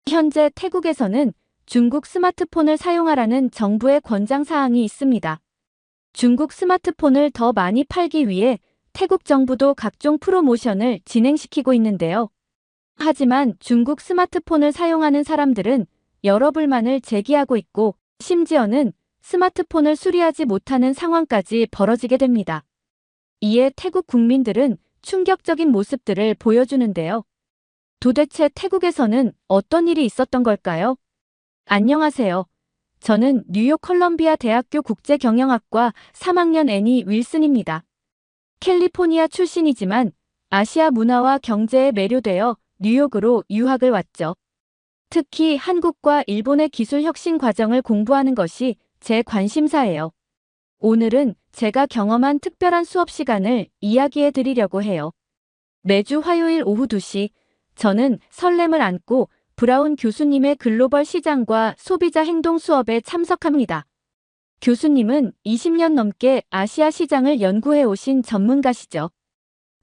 현재 태국에서는 중국 스마트폰을 사용하라는 정부의 권장 사항이 있습니다. 중국 스마트폰을 더 많이 팔기 위해 태국 정부도 각종 프로모션을 진행시키고 있는데요. 하지만 중국 스마트폰을 사용하는 사람들은 여러 불만을 제기하고 있고, 심지어는 스마트폰을 수리하지 못하는 상황까지 벌어지게 됩니다. 이에 태국 국민들은 충격적인 모습들을 보여주는데요. 도대체 태국에서는 어떤 일이 있었던 걸까요? 안녕하세요. 저는 뉴욕 컬럼비아 대학교 국제경영학과 3학년 애니 윌슨입니다. 캘리포니아 출신이지만 아시아 문화와 경제에 매료되어 뉴욕으로 유학을 왔죠. 특히 한국과 일본의 기술 혁신 과정을 공부하는 것이 제 관심사예요. 오늘은 제가 경험한 특별한 수업 시간을 이야기해 드리려고 해요. 매주 화요일 오후 2시, 저는 설렘을 안고 브라운 교수님의 글로벌 시장과 소비자 행동 수업에 참석합니다. 교수님은 20년 넘게 아시아 시장을 연구해 오신 전문가시죠.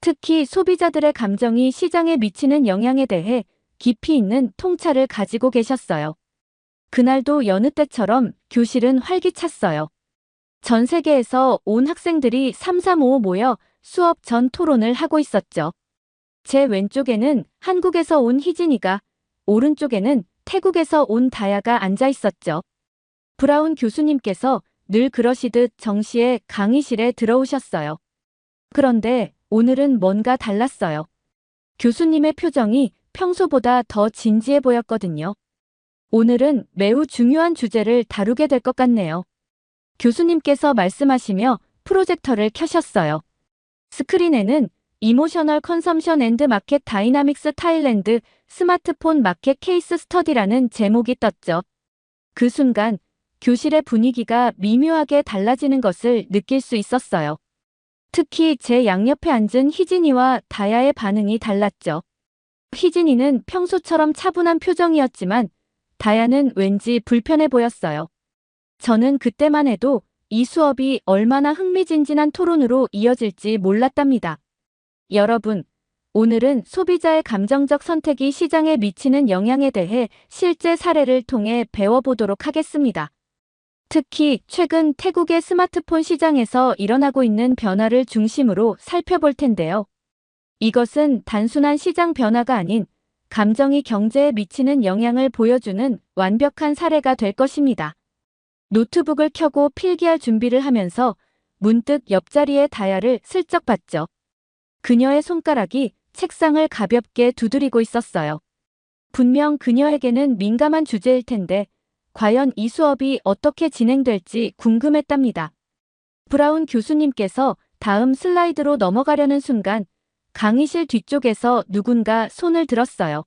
특히 소비자들의 감정이 시장에 미치는 영향에 대해 깊이 있는 통찰을 가지고 계셨어요. 그날도 여느 때처럼 교실은 활기찼어요. 전 세계에서 온 학생들이 삼삼오오 모여 수업 전 토론을 하고 있었죠. 제 왼쪽에는 한국에서 온 희진이가, 오른쪽에는 태국에서 온 다야가 앉아 있었죠. 브라운 교수님께서 늘 그러시듯 정시에 강의실에 들어오셨어요. 그런데 오늘은 뭔가 달랐어요. 교수님의 표정이 평소보다 더 진지해 보였거든요. 오늘은 매우 중요한 주제를 다루게 될 것 같네요. 교수님께서 말씀하시며 프로젝터를 켜셨어요. 스크린에는 이모셔널 컨섬션 앤드 마켓 다이나믹스 타일랜드 스마트폰 마켓 케이스 스터디라는 제목이 떴죠. 그 순간 교실의 분위기가 미묘하게 달라지는 것을 느낄 수 있었어요. 특히 제 양옆에 앉은 희진이와 다야의 반응이 달랐죠. 희진이는 평소처럼 차분한 표정이었지만 다야는 왠지 불편해 보였어요. 저는 그때만 해도 이 수업이 얼마나 흥미진진한 토론으로 이어질지 몰랐답니다. 여러분, 오늘은 소비자의 감정적 선택이 시장에 미치는 영향에 대해 실제 사례를 통해 배워보도록 하겠습니다. 특히 최근 태국의 스마트폰 시장에서 일어나고 있는 변화를 중심으로 살펴볼 텐데요. 이것은 단순한 시장 변화가 아닌 감정이 경제에 미치는 영향을 보여주는 완벽한 사례가 될 것입니다. 노트북을 켜고 필기할 준비를 하면서 문득 옆자리의 다야를 슬쩍 봤죠. 그녀의 손가락이 책상을 가볍게 두드리고 있었어요. 분명 그녀에게는 민감한 주제일 텐데 과연 이 수업이 어떻게 진행될지 궁금했답니다. 브라운 교수님께서 다음 슬라이드로 넘어가려는 순간 강의실 뒤쪽에서 누군가 손을 들었어요.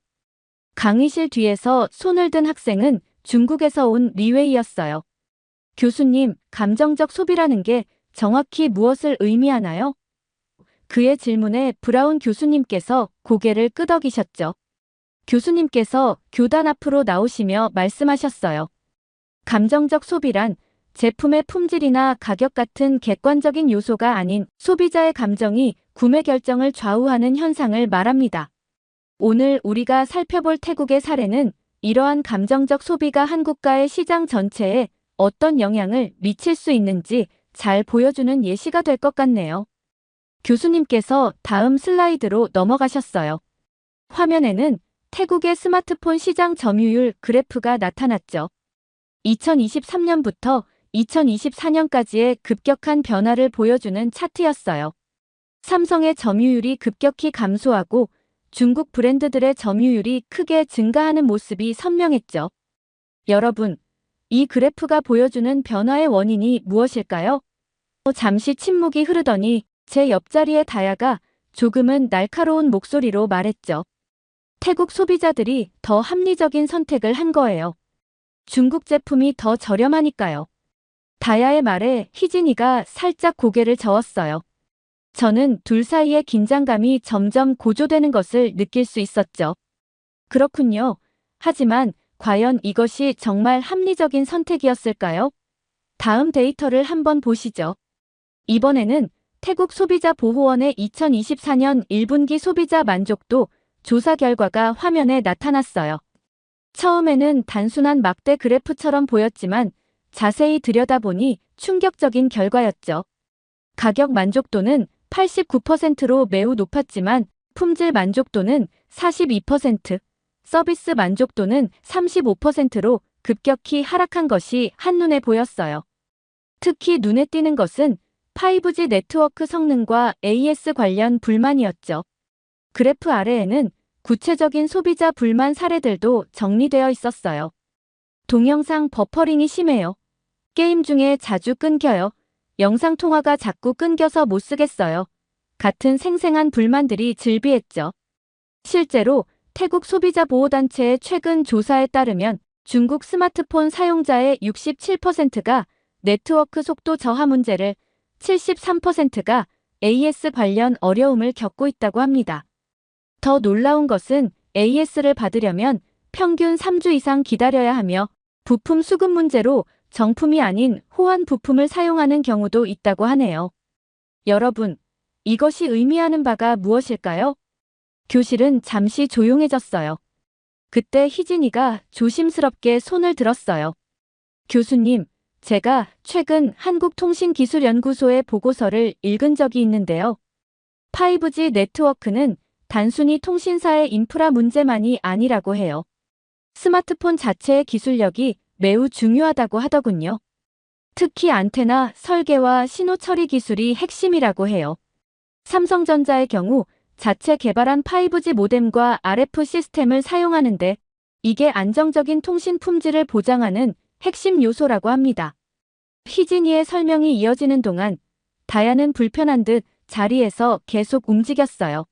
강의실 뒤에서 손을 든 학생은 중국에서 온 리웨이였어요. 교수님, 감정적 소비라는 게 정확히 무엇을 의미하나요? 그의 질문에 브라운 교수님께서 고개를 끄덕이셨죠. 교수님께서 교단 앞으로 나오시며 말씀하셨어요. 감정적 소비란 제품의 품질이나 가격 같은 객관적인 요소가 아닌 소비자의 감정이 구매 결정을 좌우하는 현상을 말합니다. 오늘 우리가 살펴볼 태국의 사례는 이러한 감정적 소비가 한국가의 시장 전체에 어떤 영향을 미칠 수 있는지 잘 보여주는 예시가 될 것 같네요. 교수님께서 다음 슬라이드로 넘어가셨어요. 화면에는 태국의 스마트폰 시장 점유율 그래프가 나타났죠. 2023년부터 2024년까지의 급격한 변화를 보여주는 차트였어요. 삼성의 점유율이 급격히 감소하고 중국 브랜드들의 점유율이 크게 증가하는 모습이 선명했죠. 여러분, 이 그래프가 보여주는 변화의 원인이 무엇일까요? 잠시 침묵이 흐르더니 제 옆자리의 다야가 조금은 날카로운 목소리로 말했죠. 태국 소비자들이 더 합리적인 선택을 한 거예요. 중국 제품이 더 저렴하니까요. 다야의 말에 희진이가 살짝 고개를 저었어요. 저는 둘 사이의 긴장감이 점점 고조되는 것을 느낄 수 있었죠. 그렇군요. 하지만 과연 이것이 정말 합리적인 선택이었을까요? 다음 데이터를 한번 보시죠. 이번에는 태국 소비자보호원의 2024년 1분기 소비자 만족도 조사 결과가 화면에 나타났어요. 처음에는 단순한 막대 그래프처럼 보였지만 자세히 들여다보니 충격적인 결과였죠. 가격 만족도는 89%로 매우 높았지만 품질 만족도는 42%, 서비스 만족도는 35%로 급격히 하락한 것이 한눈에 보였어요. 특히 눈에 띄는 것은 5G 네트워크 성능과 AS 관련 불만이었죠. 그래프 아래에는 구체적인 소비자 불만 사례들도 정리되어 있었어요. 동영상 버퍼링이 심해요. 게임 중에 자주 끊겨요. 영상통화가 자꾸 끊겨서 못 쓰겠어요. 같은 생생한 불만들이 즐비했죠. 실제로 태국 소비자보호단체의 최근 조사에 따르면 중국 스마트폰 사용자의 67%가 네트워크 속도 저하 문제를, 73%가 AS 관련 어려움을 겪고 있다고 합니다. 더 놀라운 것은 AS를 받으려면 평균 3주 이상 기다려야 하며 부품 수급 문제로 정품이 아닌 호환 부품을 사용하는 경우도 있다고 하네요. 여러분, 이것이 의미하는 바가 무엇일까요? 교실은 잠시 조용해졌어요. 그때 희진이가 조심스럽게 손을 들었어요. 교수님, 제가 최근 한국통신기술연구소의 보고서를 읽은 적이 있는데요. 5G 네트워크는 단순히 통신사의 인프라 문제만이 아니라고 해요. 스마트폰 자체의 기술력이 매우 중요하다고 하더군요. 특히 안테나 설계와 신호 처리 기술이 핵심이라고 해요. 삼성전자의 경우 자체 개발한 5G 모뎀과 RF 시스템을 사용하는데 이게 안정적인 통신 품질을 보장하는 핵심 요소라고 합니다. 희진이의 설명이 이어지는 동안 다야는 불편한 듯 자리에서 계속 움직였어요.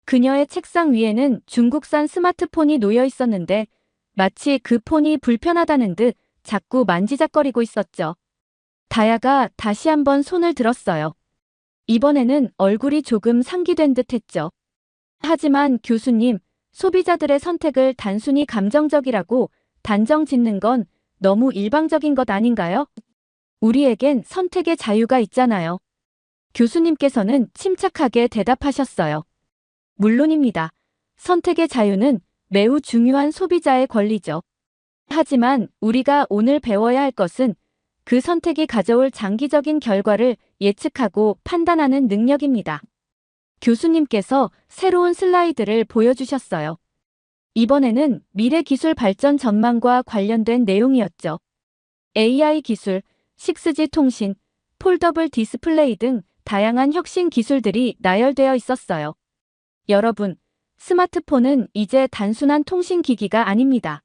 그녀의 책상 위에는 중국산 스마트폰이 놓여 있었는데 마치 그 폰이 불편하다는 듯 자꾸 만지작거리고 있었죠. 다야가 다시 한번 손을 들었어요. 이번에는 얼굴이 조금 상기된 듯 했죠. 하지만 교수님, 소비자들의 선택을 단순히 감정적이라고 단정 짓는 건 너무 일방적인 것 아닌가요? 우리에겐 선택의 자유가 있잖아요. 교수님께서는 침착하게 대답하셨어요. 물론입니다. 선택의 자유는 매우 중요한 소비자의 권리죠. 하지만 우리가 오늘 배워야 할 것은 그 선택이 가져올 장기적인 결과를 예측하고 판단하는 능력입니다. 교수님께서 새로운 슬라이드를 보여주셨어요. 이번에는 미래 기술 발전 전망과 관련된 내용이었죠. AI 기술, 6G 통신, 폴더블 디스플레이 등 다양한 혁신 기술들이 나열되어 있었어요. 여러분, 스마트폰은 이제 단순한 통신기기가 아닙니다.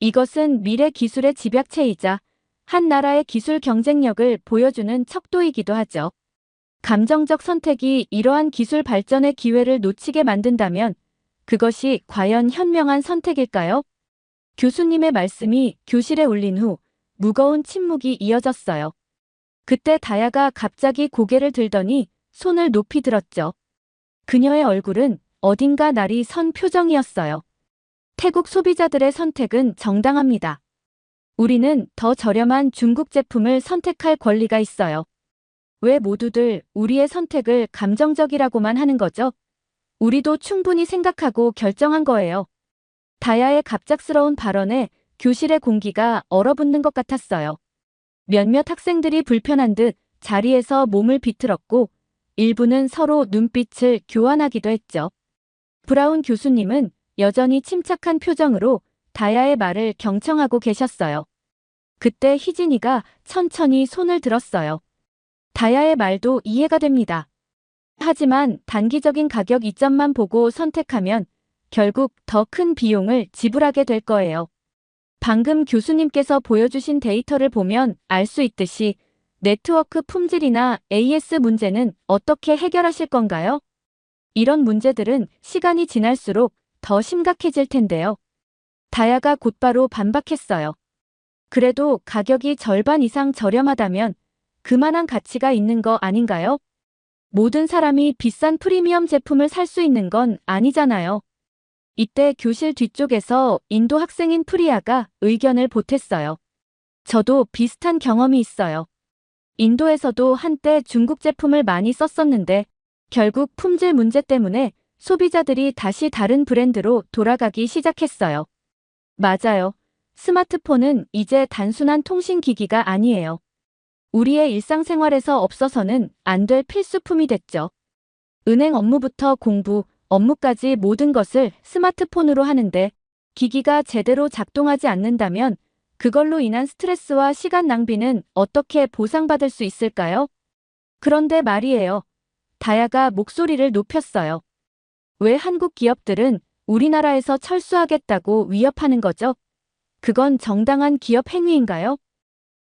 이것은 미래 기술의 집약체이자 한 나라의 기술 경쟁력을 보여주는 척도이기도 하죠. 감정적 선택이 이러한 기술 발전의 기회를 놓치게 만든다면 그것이 과연 현명한 선택일까요? 교수님의 말씀이 교실에 울린 후 무거운 침묵이 이어졌어요. 그때 다야가 갑자기 고개를 들더니 손을 높이 들었죠. 그녀의 얼굴은 어딘가 날이 선 표정이었어요. 태국 소비자들의 선택은 정당합니다. 우리는 더 저렴한 중국 제품을 선택할 권리가 있어요. 왜 모두들 우리의 선택을 감정적이라고만 하는 거죠? 우리도 충분히 생각하고 결정한 거예요. 다야의 갑작스러운 발언에 교실의 공기가 얼어붙는 것 같았어요. 몇몇 학생들이 불편한 듯 자리에서 몸을 비틀었고 일부는 서로 눈빛을 교환하기도 했죠. 브라운 교수님은 여전히 침착한 표정으로 다야의 말을 경청하고 계셨어요. 그때 희진이가 천천히 손을 들었어요. 다야의 말도 이해가 됩니다. 하지만 단기적인 가격 이점만 보고 선택하면 결국 더 큰 비용을 지불하게 될 거예요. 방금 교수님께서 보여주신 데이터를 보면 알 수 있듯이 네트워크 품질이나 AS 문제는 어떻게 해결하실 건가요? 이런 문제들은 시간이 지날수록 더 심각해질 텐데요. 다야가 곧바로 반박했어요. 그래도 가격이 절반 이상 저렴하다면 그만한 가치가 있는 거 아닌가요? 모든 사람이 비싼 프리미엄 제품을 살 수 있는 건 아니잖아요. 이때 교실 뒤쪽에서 인도 학생인 프리아가 의견을 보탰어요. 저도 비슷한 경험이 있어요. 인도에서도 한때 중국 제품을 많이 썼었는데 결국 품질 문제 때문에 소비자들이 다시 다른 브랜드로 돌아가기 시작했어요. 맞아요. 스마트폰은 이제 단순한 통신기기가 아니에요. 우리의 일상생활에서 없어서는 안 될 필수품이 됐죠. 은행 업무부터 공부, 업무까지 모든 것을 스마트폰으로 하는데 기기가 제대로 작동하지 않는다면 그걸로 인한 스트레스와 시간 낭비는 어떻게 보상받을 수 있을까요? 그런데 말이에요. 다야가 목소리를 높였어요. 왜 한국 기업들은 우리나라에서 철수하겠다고 위협하는 거죠? 그건 정당한 기업 행위인가요?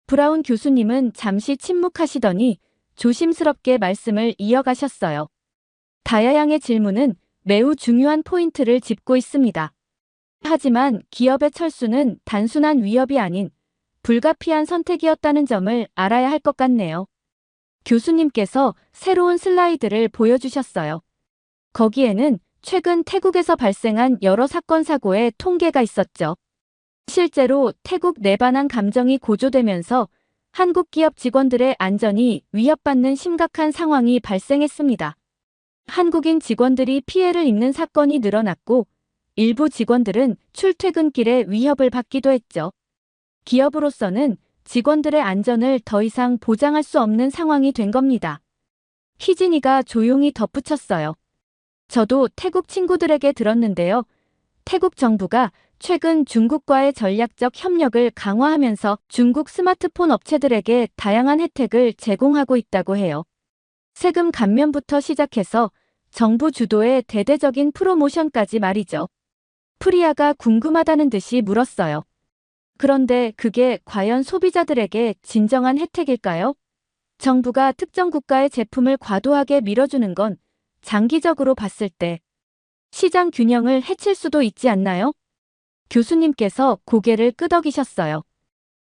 브라운 교수님은 잠시 침묵하시더니 조심스럽게 말씀을 이어가셨어요. 다야 양의 질문은 매우 중요한 포인트를 짚고 있습니다. 하지만 기업의 철수는 단순한 위협이 아닌 불가피한 선택이었다는 점을 알아야 할 것 같네요. 교수님께서 새로운 슬라이드를 보여주셨어요. 거기에는 최근 태국에서 발생한 여러 사건 사고의 통계가 있었죠. 실제로 태국 내반항 감정이 고조되면서 한국 기업 직원들의 안전이 위협받는 심각한 상황이 발생했습니다. 한국인 직원들이 피해를 입는 사건이 늘어났고 일부 직원들은 출퇴근길에 위협을 받기도 했죠. 기업으로서는 직원들의 안전을 더 이상 보장할 수 없는 상황이 된 겁니다. 희진이가 조용히 덧붙였어요. 저도 태국 친구들에게 들었는데요. 태국 정부가 최근 중국과의 전략적 협력을 강화하면서 중국 스마트폰 업체들에게 다양한 혜택을 제공하고 있다고 해요. 세금 감면부터 시작해서 정부 주도의 대대적인 프로모션까지 말이죠. 프리아가 궁금하다는 듯이 물었어요. 그런데 그게 과연 소비자들에게 진정한 혜택일까요? 정부가 특정 국가의 제품을 과도하게 밀어주는 건 장기적으로 봤을 때 시장 균형을 해칠 수도 있지 않나요? 교수님께서 고개를 끄덕이셨어요.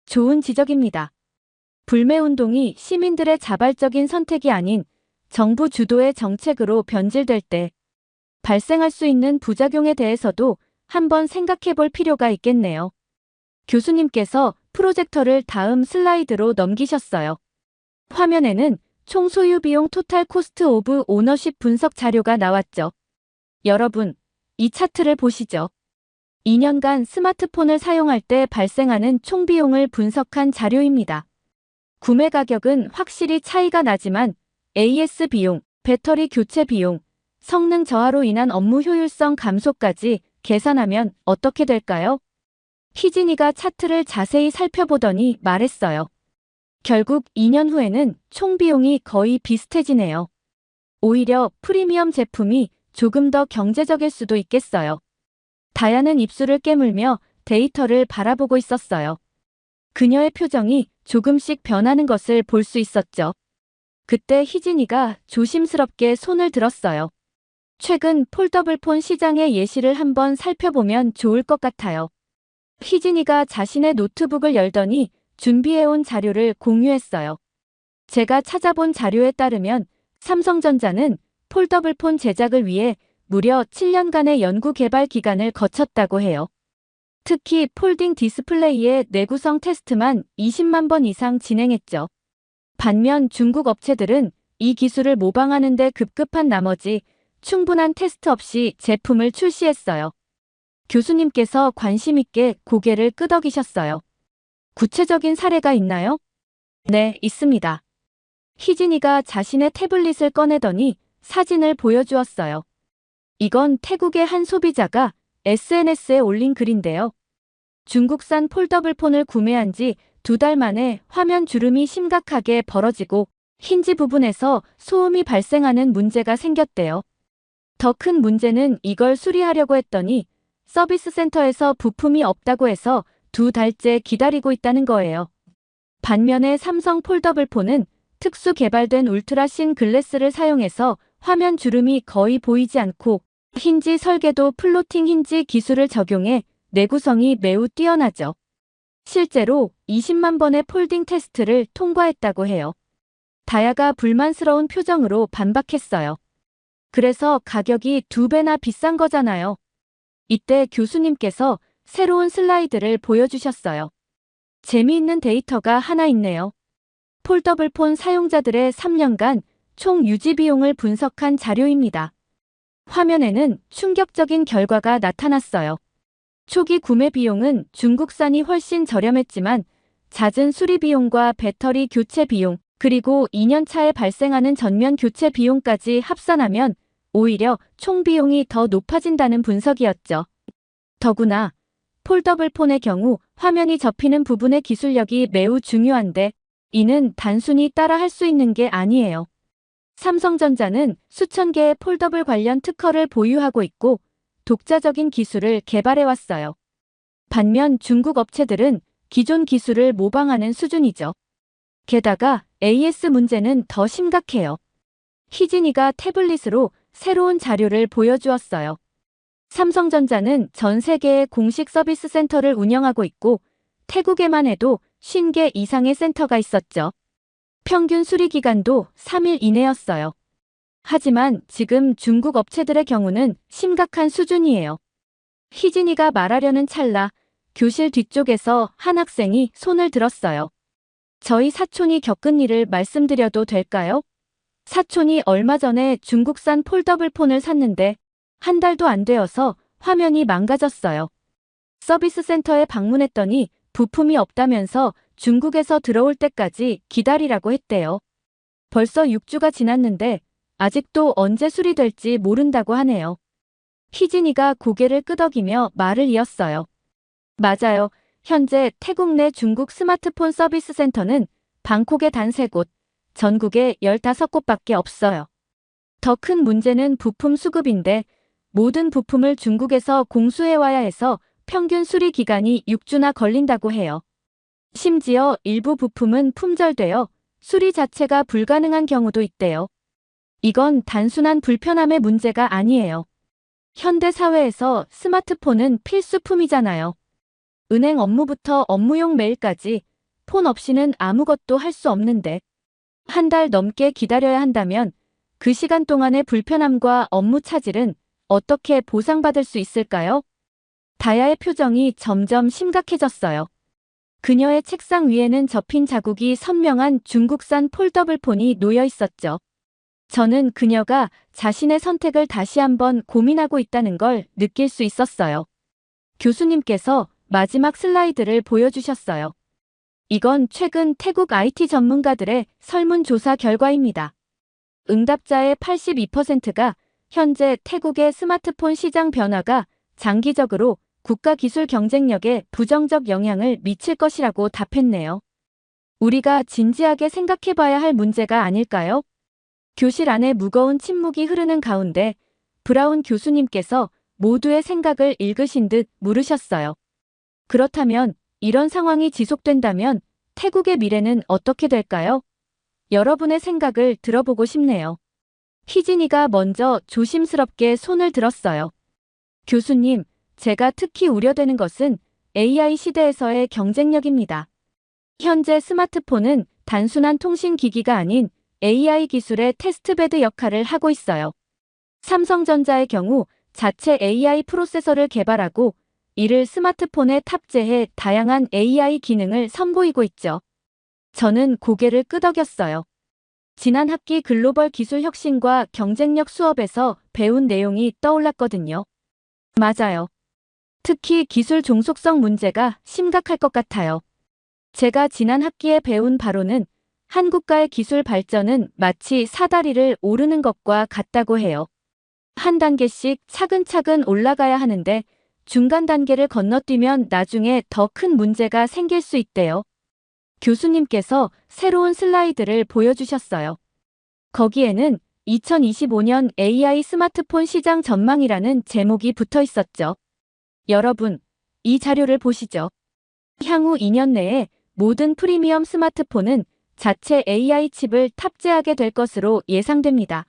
좋은 지적입니다. 불매운동이 시민들의 자발적인 선택이 아닌 정부 주도의 정책으로 변질될 때 발생할 수 있는 부작용에 대해서도 한번 생각해 볼 필요가 있겠네요. 교수님께서 프로젝터를 다음 슬라이드로 넘기셨어요. 화면에는 총 소유 비용 토탈 코스트 오브 오너십 분석 자료가 나왔죠. 여러분, 이 차트를 보시죠. 2년간 스마트폰을 사용할 때 발생하는 총 비용을 분석한 자료입니다. 구매 가격은 확실히 차이가 나지만 AS 비용, 배터리 교체 비용, 성능 저하로 인한 업무 효율성 감소까지 계산하면 어떻게 될까요? 희진이가 차트를 자세히 살펴보더니 말했어요. 결국 2년 후에는 총 비용이 거의 비슷해지네요. 오히려 프리미엄 제품이 조금 더 경제적일 수도 있겠어요. 다야는 입술을 깨물며 데이터를 바라보고 있었어요. 그녀의 표정이 조금씩 변하는 것을 볼 수 있었죠. 그때 희진이가 조심스럽게 손을 들었어요. 최근 폴더블폰 시장의 예시를 한번 살펴보면 좋을 것 같아요. 희진이가 자신의 노트북을 열더니 준비해온 자료를 공유했어요. 제가 찾아본 자료에 따르면 삼성전자는 폴더블폰 제작을 위해 무려 7년간의 연구 개발 기간을 거쳤다고 해요. 특히 폴딩 디스플레이의 내구성 테스트만 20만 번 이상 진행했죠. 반면 중국 업체들은 이 기술을 모방하는 데 급급한 나머지 충분한 테스트 없이 제품을 출시했어요. 교수님께서 관심 있게 고개를 끄덕이셨어요. 구체적인 사례가 있나요? 네, 있습니다. 희진이가 자신의 태블릿을 꺼내더니 사진을 보여주었어요. 이건 태국의 한 소비자가 SNS에 올린 글인데요. 중국산 폴더블폰을 구매한 지 2달 만에 화면 주름이 심각하게 벌어지고 힌지 부분에서 소음이 발생하는 문제가 생겼대요. 더 큰 문제는 이걸 수리하려고 했더니 서비스 센터에서 부품이 없다고 해서 2달째 기다리고 있다는 거예요. 반면에 삼성 폴더블폰은 특수 개발된 울트라신 글래스를 사용해서 화면 주름이 거의 보이지 않고 힌지 설계도 플로팅 힌지 기술을 적용해 내구성이 매우 뛰어나죠. 실제로 20만 번의 폴딩 테스트를 통과했다고 해요. 다야가 불만스러운 표정으로 반박했어요. 그래서 가격이 2배나 비싼 거잖아요. 이때 교수님께서 새로운 슬라이드를 보여주셨어요. 재미있는 데이터가 하나 있네요. 폴더블폰 사용자들의 3년간 총 유지 비용을 분석한 자료입니다. 화면에는 충격적인 결과가 나타났어요. 초기 구매 비용은 중국산이 훨씬 저렴했지만 잦은 수리 비용과 배터리 교체 비용, 그리고 2년 차에 발생하는 전면 교체 비용까지 합산하면 오히려 총 비용이 더 높아진다는 분석이었죠. 더구나 폴더블 폰의 경우 화면이 접히는 부분의 기술력이 매우 중요한데 이는 단순히 따라 할 수 있는 게 아니에요. 삼성전자는 수천 개의 폴더블 관련 특허를 보유하고 있고 독자적인 기술을 개발해왔어요. 반면 중국 업체들은 기존 기술을 모방하는 수준이죠. 게다가 AS 문제는 더 심각해요. 희진이가 태블릿으로 새로운 자료를 보여주었어요. 삼성전자는 전 세계의 공식 서비스 센터를 운영하고 있고 태국에만 해도 50개 이상의 센터가 있었죠. 평균 수리 기간도 3일 이내였어요. 하지만 지금 중국 업체들의 경우는 심각한 수준이에요. 희진이가 말하려는 찰나 교실 뒤쪽에서 한 학생이 손을 들었어요. 저희 사촌이 겪은 일을 말씀드려도 될까요? 사촌이 얼마 전에 중국산 폴더블 폰을 샀는데 한 달도 안 되어서 화면이 망가졌어요. 서비스 센터에 방문했더니 부품이 없다면서 중국에서 들어올 때까지 기다리라고 했대요. 벌써 6주가 지났는데 아직도 언제 수리될지 모른다고 하네요. 희진이가 고개를 끄덕이며 말을 이었어요. 맞아요. 현재 태국 내 중국 스마트폰 서비스 센터는 방콕에 단 3곳, 전국에 15곳밖에 없어요. 더 큰 문제는 부품 수급인데 모든 부품을 중국에서 공수해와야 해서 평균 수리 기간이 6주나 걸린다고 해요. 심지어 일부 부품은 품절되어 수리 자체가 불가능한 경우도 있대요. 이건 단순한 불편함의 문제가 아니에요. 현대 사회에서 스마트폰은 필수품이잖아요. 은행 업무부터 업무용 메일까지 폰 없이는 아무것도 할 수 없는데 한 달 넘게 기다려야 한다면 그 시간 동안의 불편함과 업무 차질은 어떻게 보상받을 수 있을까요? 다야의 표정이 점점 심각해졌어요. 그녀의 책상 위에는 접힌 자국이 선명한 중국산 폴더블 폰이 놓여 있었죠. 저는 그녀가 자신의 선택을 다시 한번 고민하고 있다는 걸 느낄 수 있었어요. 교수님께서 마지막 슬라이드를 보여주셨어요. 이건 최근 태국 IT 전문가들의 설문조사 결과입니다. 응답자의 82%가 현재 태국의 스마트폰 시장 변화가 장기적으로 국가 기술 경쟁력에 부정적 영향을 미칠 것이라고 답했네요. 우리가 진지하게 생각해봐야 할 문제가 아닐까요? 교실 안에 무거운 침묵이 흐르는 가운데 브라운 교수님께서 모두의 생각을 읽으신 듯 물으셨어요. 그렇다면 이런 상황이 지속된다면 태국의 미래는 어떻게 될까요? 여러분의 생각을 들어보고 싶네요. 희진이가 먼저 조심스럽게 손을 들었어요. 교수님, 제가 특히 우려되는 것은 AI 시대에서의 경쟁력입니다. 현재 스마트폰은 단순한 통신기기가 아닌 AI 기술의 테스트베드 역할을 하고 있어요. 삼성전자의 경우 자체 AI 프로세서를 개발하고 이를 스마트폰에 탑재해 다양한 AI 기능을 선보이고 있죠. 저는 고개를 끄덕였어요. 지난 학기 글로벌 기술 혁신과 경쟁력 수업에서 배운 내용이 떠올랐거든요. 맞아요. 특히 기술 종속성 문제가 심각할 것 같아요. 제가 지난 학기에 배운 바로는 한국가의 기술 발전은 마치 사다리를 오르는 것과 같다고 해요. 한 단계씩 차근차근 올라가야 하는데 중간 단계를 건너뛰면 나중에 더 큰 문제가 생길 수 있대요. 교수님께서 새로운 슬라이드를 보여주셨어요. 거기에는 2025년 AI 스마트폰 시장 전망이라는 제목이 붙어 있었죠. 여러분, 이 자료를 보시죠. 향후 2년 내에 모든 프리미엄 스마트폰은 자체 AI 칩을 탑재하게 될 것으로 예상됩니다.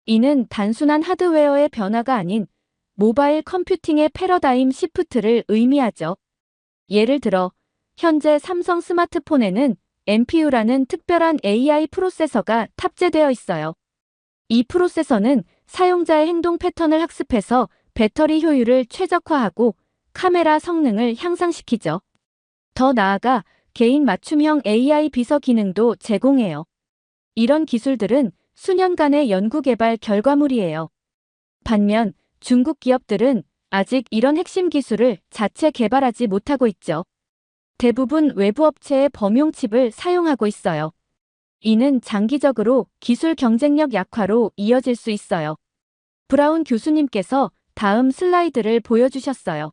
이는 단순한 하드웨어의 변화가 아닌 모바일 컴퓨팅의 패러다임 시프트를 의미하죠. 예를 들어 현재 삼성 스마트폰에는 NPU라는 특별한 AI 프로세서가 탑재되어 있어요. 이 프로세서는 사용자의 행동 패턴을 학습해서 배터리 효율을 최적화하고 카메라 성능을 향상시키죠. 더 나아가 개인 맞춤형 AI 비서 기능도 제공해요. 이런 기술들은 수년간의 연구개발 결과물이에요. 반면 중국 기업들은 아직 이런 핵심 기술을 자체 개발하지 못하고 있죠. 대부분 외부 업체의 범용 칩을 사용하고 있어요. 이는 장기적으로 기술 경쟁력 약화로 이어질 수 있어요. 브라운 교수님께서 다음 슬라이드를 보여주셨어요.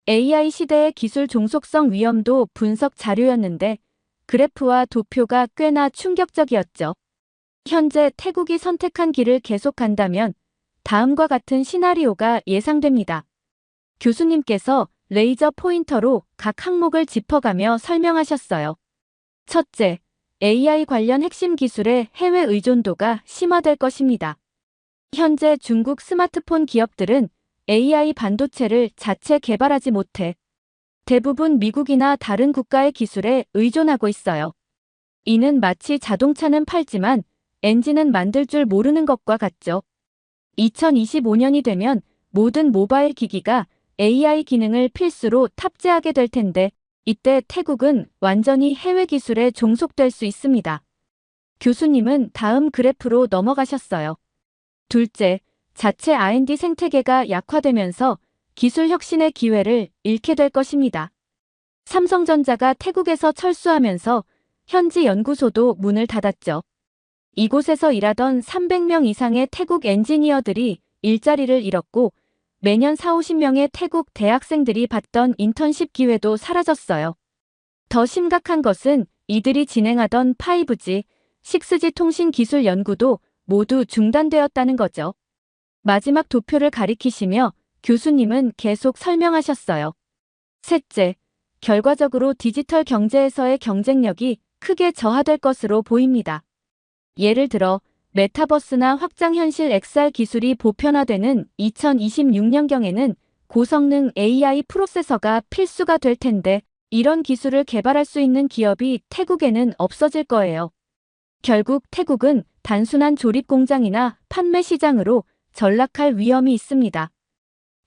AI 시대의 기술 종속성 위험도 분석 자료였는데 그래프와 도표가 꽤나 충격적이었죠. 현재 태국이 선택한 길을 계속간다면 다음과 같은 시나리오가 예상됩니다. 교수님께서 레이저 포인터로 각 항목을 짚어가며 설명하셨어요. 첫째, AI 관련 핵심 기술의 해외 의존도가 심화될 것입니다. 현재 중국 스마트폰 기업들은 AI 반도체를 자체 개발하지 못해 대부분 미국이나 다른 국가의 기술에 의존하고 있어요. 이는 마치 자동차는 팔지만 엔진은 만들 줄 모르는 것과 같죠. 2025년이 되면 모든 모바일 기기가 AI 기능을 필수로 탑재하게 될 텐데 이때 태국은 완전히 해외 기술에 종속될 수 있습니다. 교수님은 다음 그래프로 넘어가셨어요. 둘째, 자체 R&D 생태계가 약화되면서 기술 혁신의 기회를 잃게 될 것입니다. 삼성전자가 태국에서 철수하면서 현지 연구소도 문을 닫았죠. 이곳에서 일하던 300명 이상의 태국 엔지니어들이 일자리를 잃었고 매년 40~50명의 태국 대학생들이 받던 인턴십 기회도 사라졌어요. 더 심각한 것은 이들이 진행하던 5G, 6G 통신 기술 연구도 모두 중단되었다는 거죠. 마지막 도표를 가리키시며 교수님은 계속 설명하셨어요. 셋째, 결과적으로 디지털 경제에서의 경쟁력이 크게 저하될 것으로 보입니다. 예를 들어 메타버스나 확장현실 XR 기술이 보편화되는 2026년경에는 고성능 AI 프로세서가 필수가 될 텐데 이런 기술을 개발할 수 있는 기업이 태국에는 없어질 거예요. 결국 태국은 단순한 조립 공장이나 판매 시장으로 전락할 위험이 있습니다.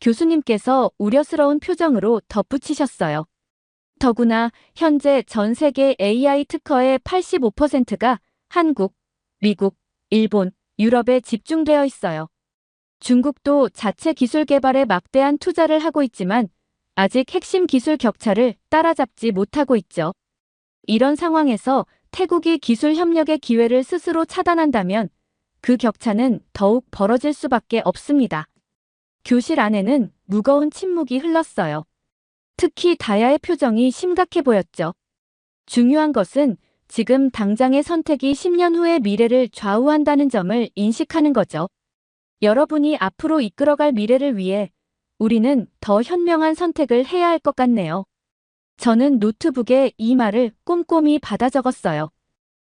교수님께서 우려스러운 표정으로 덧붙이셨어요. 더구나 현재 전 세계 AI 특허의 85%가 한국, 미국, 일본, 유럽에 집중되어 있어요. 중국도 자체 기술 개발에 막대한 투자를 하고 있지만 아직 핵심 기술 격차를 따라잡지 못하고 있죠. 이런 상황에서 태국이 기술 협력의 기회를 스스로 차단한다면 그 격차는 더욱 벌어질 수밖에 없습니다. 교실 안에는 무거운 침묵이 흘렀어요. 특히 다야의 표정이 심각해 보였죠. 중요한 것은 지금 당장의 선택이 10년 후의 미래를 좌우한다는 점을 인식하는 거죠. 여러분이 앞으로 이끌어갈 미래를 위해 우리는 더 현명한 선택을 해야 할 것 같네요. 저는 노트북에 이 말을 꼼꼼히 받아 적었어요.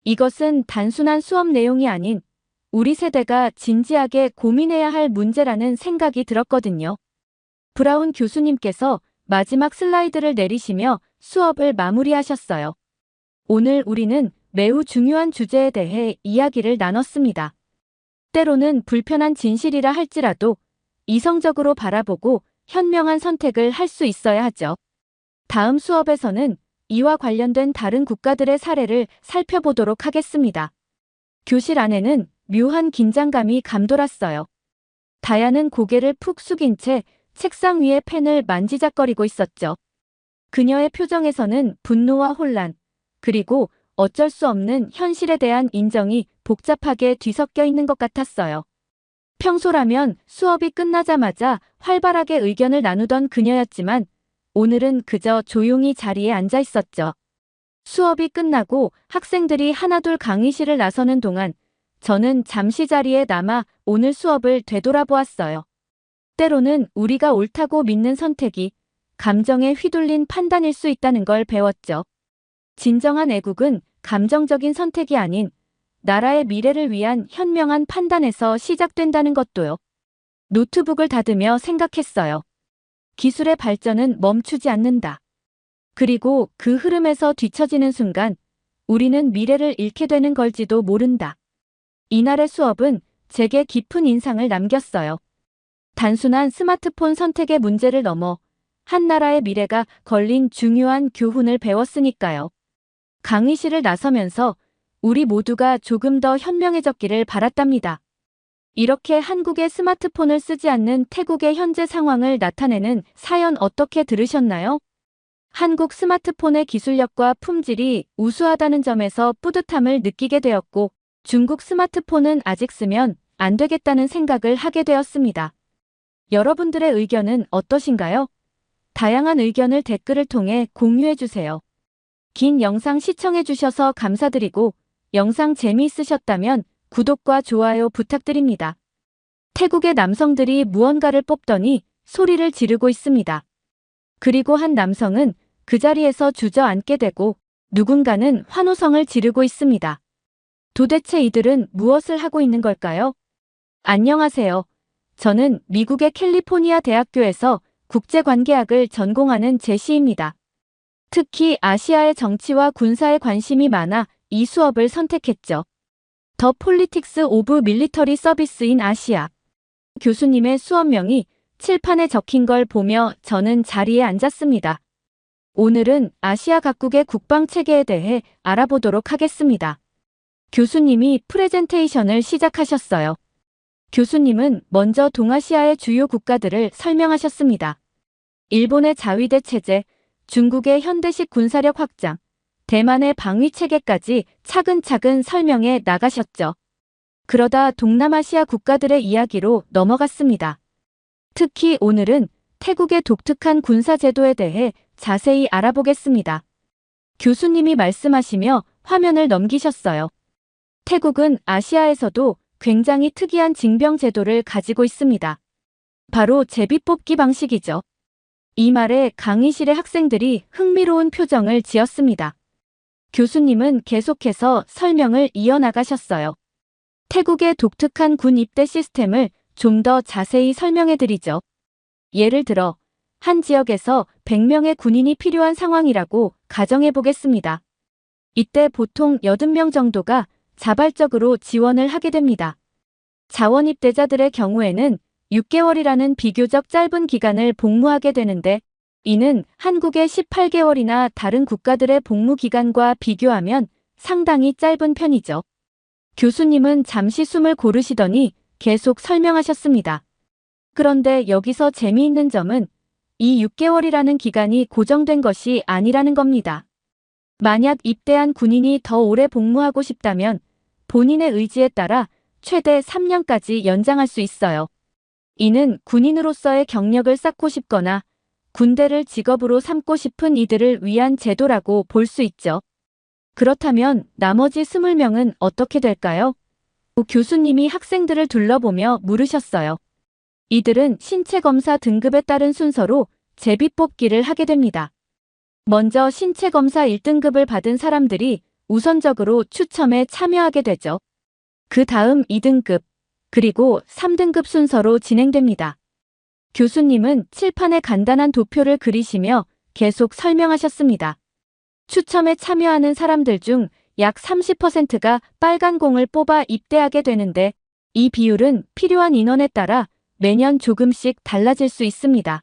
이것은 단순한 수업 내용이 아닌 우리 세대가 진지하게 고민해야 할 문제라는 생각이 들었거든요. 브라운 교수님께서 마지막 슬라이드를 내리시며 수업을 마무리하셨어요. 오늘 우리는 매우 중요한 주제에 대해 이야기를 나눴습니다. 때로는 불편한 진실이라 할지라도 이성적으로 바라보고 현명한 선택을 할 수 있어야 하죠. 다음 수업에서는 이와 관련된 다른 국가들의 사례를 살펴보도록 하겠습니다. 교실 안에는 묘한 긴장감이 감돌았어요. 다야는 고개를 푹 숙인 채 책상 위에 펜을 만지작거리고 있었죠. 그녀의 표정에서는 분노와 혼란, 그리고 어쩔 수 없는 현실에 대한 인정이 복잡하게 뒤섞여 있는 것 같았어요. 평소라면 수업이 끝나자마자 활발하게 의견을 나누던 그녀였지만 오늘은 그저 조용히 자리에 앉아 있었죠. 수업이 끝나고 학생들이 하나둘 강의실을 나서는 동안 저는 잠시 자리에 남아 오늘 수업을 되돌아보았어요. 때로는 우리가 옳다고 믿는 선택이 감정에 휘둘린 판단일 수 있다는 걸 배웠죠. 진정한 애국은 감정적인 선택이 아닌 나라의 미래를 위한 현명한 판단에서 시작된다는 것도요. 노트북을 닫으며 생각했어요. 기술의 발전은 멈추지 않는다. 그리고 그 흐름에서 뒤처지는 순간 우리는 미래를 잃게 되는 걸지도 모른다. 이날의 수업은 제게 깊은 인상을 남겼어요. 단순한 스마트폰 선택의 문제를 넘어 한 나라의 미래가 걸린 중요한 교훈을 배웠으니까요. 강의실을 나서면서 우리 모두가 조금 더 현명해졌기를 바랐답니다. 이렇게 한국의 스마트폰을 쓰지 않는 태국의 현재 상황을 나타내는 사연 어떻게 들으셨나요? 한국 스마트폰의 기술력과 품질이 우수하다는 점에서 뿌듯함을 느끼게 되었고, 중국 스마트폰은 아직 쓰면 안 되겠다는 생각을 하게 되었습니다. 여러분들의 의견은 어떠신가요? 다양한 의견을 댓글을 통해 공유해주세요. 긴 영상 시청해주셔서 감사드리고, 영상 재미있으셨다면 구독과 좋아요 부탁드립니다. 태국의 남성들이 무언가를 뽑더니 소리를 지르고 있습니다. 그리고 한 남성은 그 자리에서 주저앉게 되고 누군가는 환호성을 지르고 있습니다. 도대체 이들은 무엇을 하고 있는 걸까요? 안녕하세요. 저는 미국의 캘리포니아 대학교에서 국제관계학을 전공하는 제시입니다. 특히 아시아의 정치와 군사에 관심이 많아 이 수업을 선택했죠. 더 폴리틱스 오브 밀리터리 서비스인 아시아. 교수님의 수업명이 칠판에 적힌 걸 보며 저는 자리에 앉았습니다. 오늘은 아시아 각국의 국방 체계에 대해 알아보도록 하겠습니다. 교수님이 프레젠테이션을 시작하셨어요. 교수님은 먼저 동아시아의 주요 국가들을 설명하셨습니다. 일본의 자위대 체제, 중국의 현대식 군사력 확장, 대만의 방위 체계까지 차근차근 설명해 나가셨죠. 그러다 동남아시아 국가들의 이야기로 넘어갔습니다. 특히 오늘은 태국의 독특한 군사 제도에 대해 자세히 알아보겠습니다. 교수님이 말씀하시며 화면을 넘기셨어요. 태국은 아시아에서도 굉장히 특이한 징병 제도를 가지고 있습니다. 바로 제비뽑기 방식이죠. 이 말에 강의실의 학생들이 흥미로운 표정을 지었습니다. 교수님은 계속해서 설명을 이어나가셨어요. 태국의 독특한 군 입대 시스템을 좀 더 자세히 설명해드리죠. 예를 들어 한 지역에서 100명의 군인이 필요한 상황이라고 가정해보겠습니다. 이때 보통 80명 정도가 자발적으로 지원을 하게 됩니다. 자원 입대자들의 경우에는 6개월이라는 비교적 짧은 기간을 복무하게 되는데, 이는 한국의 18개월이나 다른 국가들의 복무 기간과 비교하면 상당히 짧은 편이죠. 교수님은 잠시 숨을 고르시더니 계속 설명하셨습니다. 그런데 여기서 재미있는 점은 이 6개월이라는 기간이 고정된 것이 아니라는 겁니다. 만약 입대한 군인이 더 오래 복무하고 싶다면 본인의 의지에 따라 최대 3년까지 연장할 수 있어요. 이는 군인으로서의 경력을 쌓고 싶거나 군대를 직업으로 삼고 싶은 이들을 위한 제도라고 볼 수 있죠. 그렇다면 나머지 20명은 어떻게 될까요? 교수님이 학생들을 둘러보며 물으셨어요. 이들은 신체 검사 등급에 따른 순서로 제비뽑기를 하게 됩니다. 먼저 신체 검사 1등급을 받은 사람들이 우선적으로 추첨에 참여하게 되죠. 그 다음 2등급, 그리고 3등급 순서로 진행됩니다. 교수님은 칠판에 간단한 도표를 그리시며 계속 설명하셨습니다. 추첨에 참여하는 사람들 중 약 30%가 빨간 공을 뽑아 입대하게 되는데, 이 비율은 필요한 인원에 따라 매년 조금씩 달라질 수 있습니다.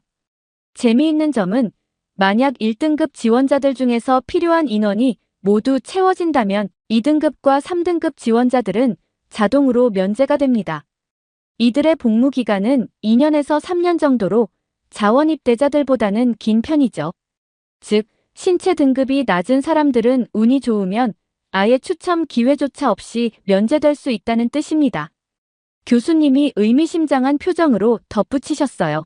재미있는 점은 만약 1등급 지원자들 중에서 필요한 인원이 모두 채워진다면 2등급과 3등급 지원자들은 자동으로 면제가 됩니다. 이들의 복무 기간은 2년에서 3년 정도로 자원 입대자들보다는 긴 편이죠. 즉, 신체 등급이 낮은 사람들은 운이 좋으면 아예 추첨 기회조차 없이 면제될 수 있다는 뜻입니다. 교수님이 의미심장한 표정으로 덧붙이셨어요.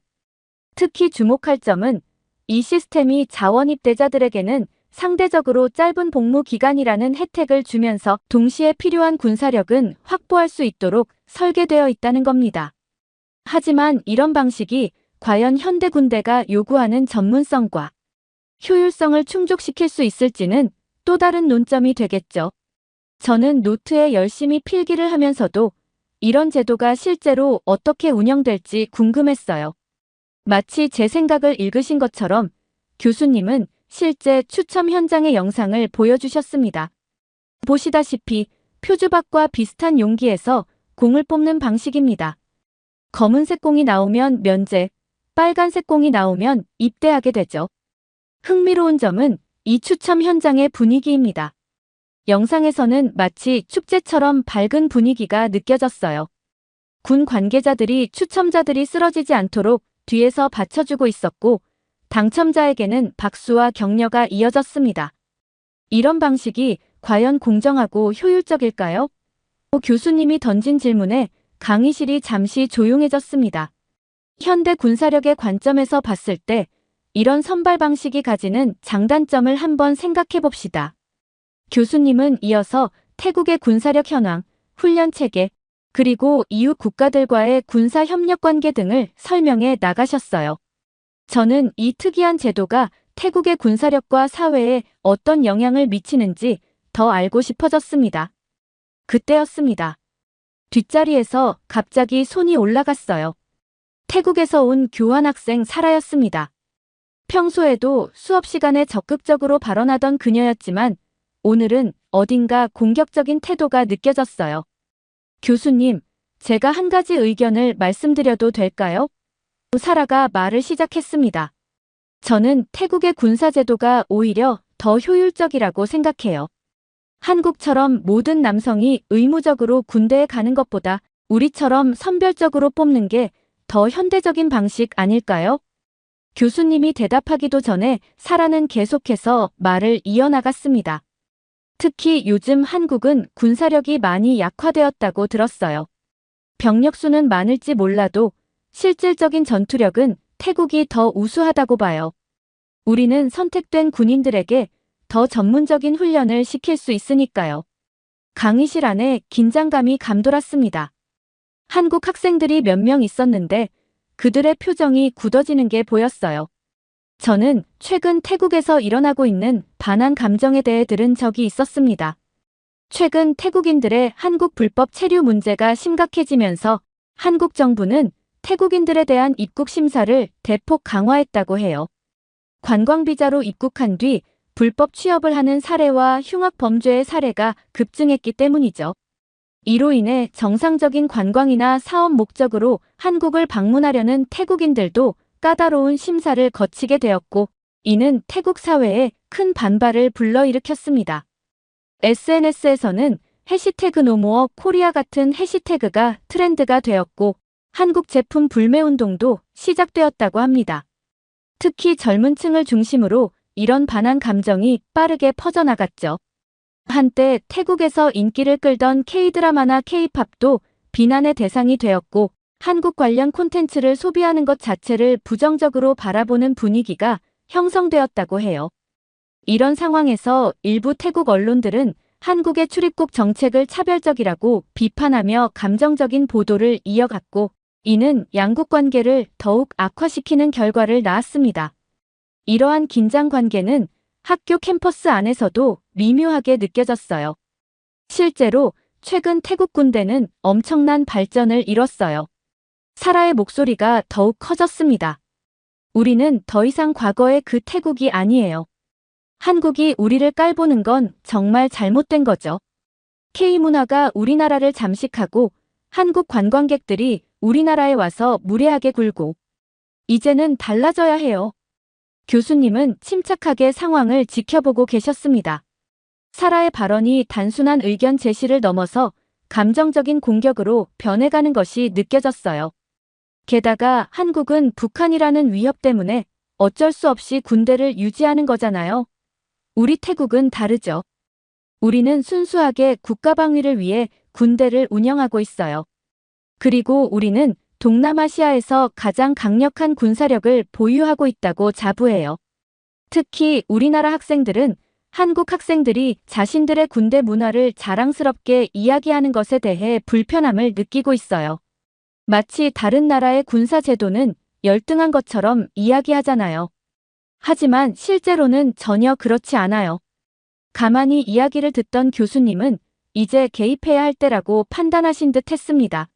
특히 주목할 점은 이 시스템이 자원 입대자들에게는 상대적으로 짧은 복무 기간이라는 혜택을 주면서 동시에 필요한 군사력은 확보할 수 있도록 설계되어 있다는 겁니다. 하지만 이런 방식이 과연 현대 군대가 요구하는 전문성과 효율성을 충족시킬 수 있을지는 또 다른 논점이 되겠죠. 저는 노트에 열심히 필기를 하면서도 이런 제도가 실제로 어떻게 운영될지 궁금했어요. 마치 제 생각을 읽으신 것처럼 교수님은 실제 추첨 현장의 영상을 보여주셨습니다. 보시다시피 표주박과 비슷한 용기에서 공을 뽑는 방식입니다. 검은색 공이 나오면 면제, 빨간색 공이 나오면 입대하게 되죠. 흥미로운 점은 이 추첨 현장의 분위기입니다. 영상에서는 마치 축제처럼 밝은 분위기가 느껴졌어요. 군 관계자들이 추첨자들이 쓰러지지 않도록 뒤에서 받쳐주고 있었고 당첨자에게는 박수와 격려가 이어졌습니다. 이런 방식이 과연 공정하고 효율적일까요? 교수님이 던진 질문에 강의실이 잠시 조용해졌습니다. 현대 군사력의 관점에서 봤을 때 이런 선발 방식이 가지는 장단점을 한번 생각해 봅시다. 교수님은 이어서 태국의 군사력 현황, 훈련 체계, 그리고 이웃 국가들과의 군사 협력 관계 등을 설명해 나가셨어요. 저는 이 특이한 제도가 태국의 군사력과 사회에 어떤 영향을 미치는지 더 알고 싶어졌습니다. 그때였습니다. 뒷자리에서 갑자기 손이 올라갔어요. 태국에서 온 교환학생 사라였습니다. 평소에도 수업 시간에 적극적으로 발언하던 그녀였지만 오늘은 어딘가 공격적인 태도가 느껴졌어요. 교수님, 제가 한 가지 의견을 말씀드려도 될까요? 사라가 말을 시작했습니다. 저는 태국의 군사제도가 오히려 더 효율적이라고 생각해요. 한국처럼 모든 남성이 의무적으로 군대에 가는 것보다 우리처럼 선별적으로 뽑는 게 더 현대적인 방식 아닐까요? 교수님이 대답하기도 전에 사라는 계속해서 말을 이어나갔습니다. 특히 요즘 한국은 군사력이 많이 약화되었다고 들었어요. 병력 수는 많을지 몰라도 실질적인 전투력은 태국이 더 우수하다고 봐요. 우리는 선택된 군인들에게 더 전문적인 훈련을 시킬 수 있으니까요. 강의실 안에 긴장감이 감돌았습니다. 한국 학생들이 몇 명 있었는데 그들의 표정이 굳어지는 게 보였어요. 저는 최근 태국에서 일어나고 있는 반한 감정에 대해 들은 적이 있었습니다. 최근 태국인들의 한국 불법 체류 문제가 심각해지면서 한국 정부는 태국인들에 대한 입국 심사를 대폭 강화했다고 해요. 관광비자로 입국한 뒤 불법 취업을 하는 사례와 흉악 범죄의 사례가 급증했기 때문이죠. 이로 인해 정상적인 관광이나 사업 목적으로 한국을 방문하려는 태국인들도 까다로운 심사를 거치게 되었고, 이는 태국 사회에 큰 반발을 불러일으켰습니다. SNS에서는 해시태그 노모어 코리아 같은 해시태그가 트렌드가 되었고, 한국 제품 불매 운동도 시작되었다고 합니다. 특히 젊은 층을 중심으로 이런 반한 감정이 빠르게 퍼져나갔죠. 한때 태국에서 인기를 끌던 K-드라마나 K-팝도 비난의 대상이 되었고 한국 관련 콘텐츠를 소비하는 것 자체를 부정적으로 바라보는 분위기가 형성되었다고 해요. 이런 상황에서 일부 태국 언론들은 한국의 출입국 정책을 차별적이라고 비판하며 감정적인 보도를 이어갔고 이는 양국 관계를 더욱 악화시키는 결과를 낳았습니다. 이러한 긴장 관계는 학교 캠퍼스 안에서도 미묘하게 느껴졌어요. 실제로 최근 태국 군대는 엄청난 발전을 이뤘어요. 사라의 목소리가 더욱 커졌습니다. 우리는 더 이상 과거의 그 태국이 아니에요. 한국이 우리를 깔보는 건 정말 잘못된 거죠. K문화가 우리나라를 잠식하고 한국 관광객들이 우리나라에 와서 무례하게 굴고 이제는 달라져야 해요. 교수님은 침착하게 상황을 지켜보고 계셨습니다. 사라의 발언이 단순한 의견 제시를 넘어서 감정적인 공격으로 변해가는 것이 느껴졌어요. 게다가 한국은 북한이라는 위협 때문에 어쩔 수 없이 군대를 유지하는 거잖아요. 우리 태국은 다르죠. 우리는 순수하게 국가방위를 위해 군대를 운영하고 있어요. 그리고 우리는 동남아시아에서 가장 강력한 군사력을 보유하고 있다고 자부해요. 특히 우리나라 학생들은 한국 학생들이 자신들의 군대 문화를 자랑스럽게 이야기하는 것에 대해 불편함을 느끼고 있어요. 마치 다른 나라의 군사 제도는 열등한 것처럼 이야기하잖아요. 하지만 실제로는 전혀 그렇지 않아요. 가만히 이야기를 듣던 교수님은 이제 개입해야 할 때라고 판단하신 듯 했습니다.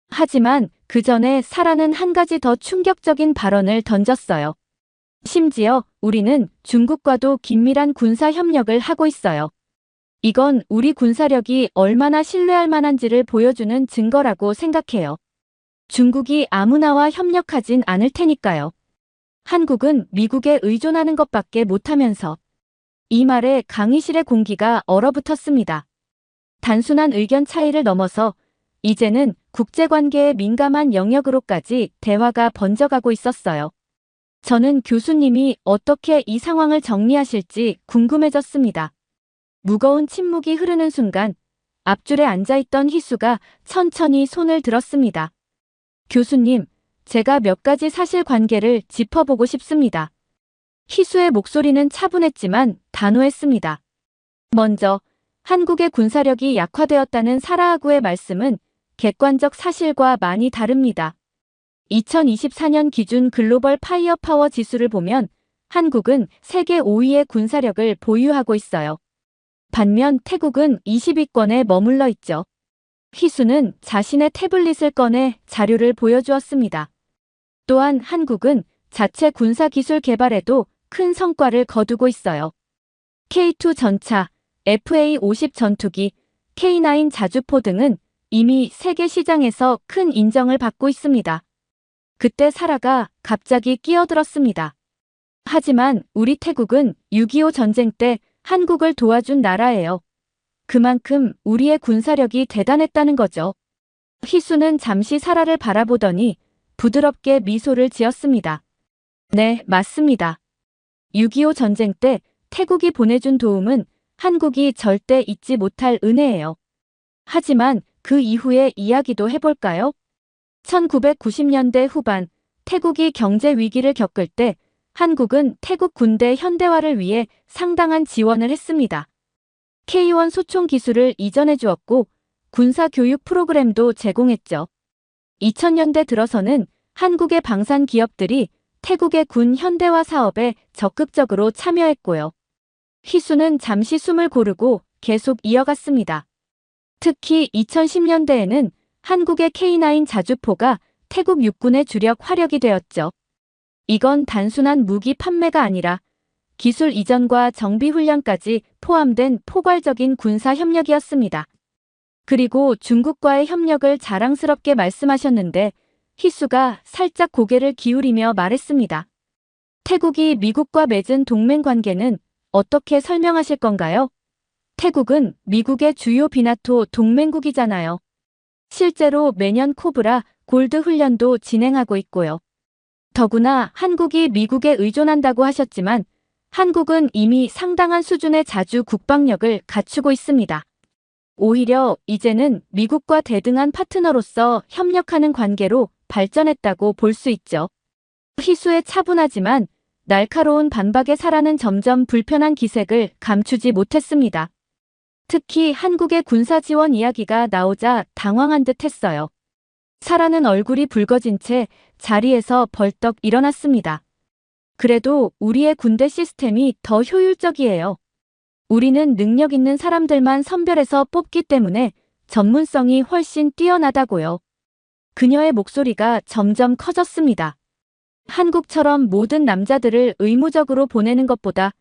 하지만 그 전에 사라는 한 가지 더 충격적인 발언을 던졌어요. 심지어 우리는 중국과도 긴밀한 군사 협력을 하고 있어요. 이건 우리 군사력이 얼마나 신뢰할 만한지를 보여주는 증거라고 생각해요. 중국이 아무나와 협력하진 않을 테니까요. 한국은 미국에 의존하는 것밖에 못하면서. 이 말에 강의실의 공기가 얼어붙었습니다. 단순한 의견 차이를 넘어서 이제는 국제관계에 민감한 영역으로까지 대화가 번져가고 있었어요. 저는 교수님이 어떻게 이 상황을 정리하실지 궁금해졌습니다. 무거운 침묵이 흐르는 순간 앞줄에 앉아있던 희수가 천천히 손을 들었습니다. 교수님, 제가 몇 가지 사실관계를 짚어보고 싶습니다. 희수의 목소리는 차분했지만 단호했습니다. 먼저 한국의 군사력이 약화되었다는 사라하구의 말씀은 객관적 사실과 많이 다릅니다. 2024년 기준 글로벌 파이어파워 지수를 보면 한국은 세계 5위의 군사력을 보유하고 있어요. 반면 태국은 20위권에 머물러 있죠. 희수는 자신의 태블릿을 꺼내 자료를 보여주었습니다. 또한 한국은 자체 군사기술 개발에도 큰 성과를 거두고 있어요. K2 전차, FA-50 전투기, K9 자주포 등은 이미 세계 시장에서 큰 인정을 받고 있습니다. 그때 사라가 갑자기 끼어들었습니다. 하지만 우리 태국은 6.25 전쟁 때 한국을 도와준 나라예요. 그만큼 우리의 군사력이 대단했다는 거죠. 희수는 잠시 사라를 바라보더니 부드럽게 미소를 지었습니다. 네, 맞습니다. 6.25 전쟁 때 태국이 보내준 도움은 한국이 절대 잊지 못할 은혜예요. 하지만 그 이후의 이야기도 해볼까요? 1990년대 후반 태국이 경제 위기를 겪을 때 한국은 태국 군대 현대화를 위해 상당한 지원을 했습니다. K1 소총 기술을 이전해 주었고 군사 교육 프로그램도 제공했죠. 2000년대 들어서는 한국의 방산 기업들이 태국의 군 현대화 사업에 적극적으로 참여했고요. 희수는 잠시 숨을 고르고 계속 이어갔습니다. 특히 2010년대에는 한국의 K9 자주포가 태국 육군의 주력 화력이 되었죠. 이건 단순한 무기 판매가 아니라 기술 이전과 정비 훈련까지 포함된 포괄적인 군사 협력이었습니다. 그리고 중국과의 협력을 자랑스럽게 말씀하셨는데 희수가 살짝 고개를 기울이며 말했습니다. 태국이 미국과 맺은 동맹 관계는 어떻게 설명하실 건가요? 태국은 미국의 주요 비나토 동맹국이잖아요. 실제로 매년 코브라, 골드 훈련도 진행하고 있고요. 더구나 한국이 미국에 의존한다고 하셨지만 한국은 이미 상당한 수준의 자주 국방력을 갖추고 있습니다. 오히려 이제는 미국과 대등한 파트너로서 협력하는 관계로 발전했다고 볼 수 있죠. 희수의 차분하지만 날카로운 반박에 사라는 점점 불편한 기색을 감추지 못했습니다. 특히 한국의 군사 지원 이야기가 나오자 당황한 듯 했어요. 사라는 얼굴이 붉어진 채 자리에서 벌떡 일어났습니다. 그래도 우리의 군대 시스템이 더 효율적이에요. 우리는 능력 있는 사람들만 선별해서 뽑기 때문에 전문성이 훨씬 뛰어나다고요. 그녀의 목소리가 점점 커졌습니다. 한국처럼 모든 남자들을 의무적으로 보내는 것보다